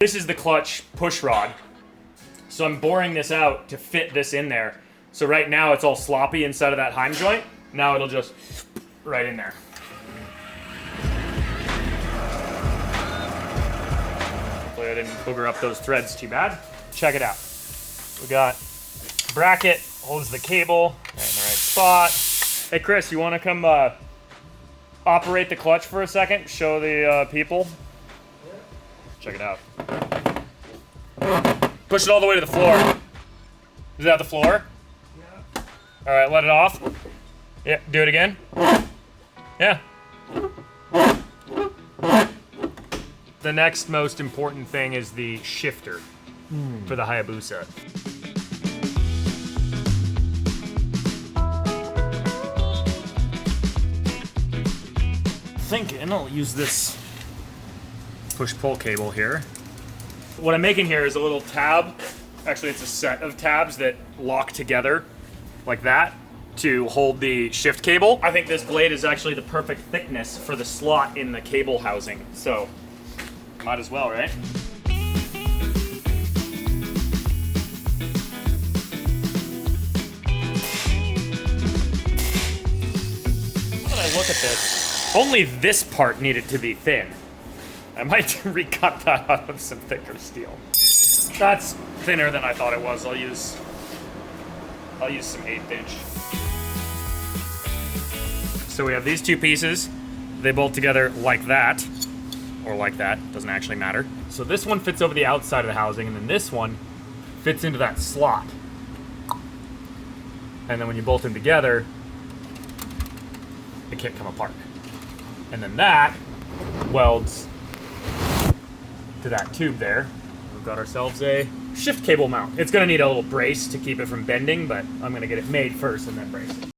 This is the clutch push rod. So I'm boring this out to fit this in there. So right now it's all sloppy inside of that Heim joint. Now it'll just right in there. Hopefully I didn't booger up those threads too bad. Check it out. We got bracket, holds the cable right in the right spot. Hey Chris, you want to come operate the clutch for a second? Show the people. Check it out. Push it all the way to the floor. Is that the floor? Yeah. All right, let it off. Yeah, do it again. Yeah. The next most important thing is the shifter for the Hayabusa. Thinking I'll use this push-pull cable here. What I'm making here is a little tab. Actually, it's a set of tabs that lock together like that to hold the shift cable. I think this blade is actually the perfect thickness for the slot in the cable housing. So, might as well, right? Now that I look at this, only this part needed to be thin. I might recut that out of some thicker steel. That's thinner than I thought it was. I'll use some 1/8 inch. So we have these two pieces. They bolt together like that, or like that, doesn't actually matter. So this one fits over the outside of the housing, and then this one fits into that slot. And then when you bolt them together, they can't come apart. And then that welds to that tube there. We've got ourselves a shift cable mount. It's gonna need a little brace to keep it from bending, but I'm gonna get it made first and then brace it.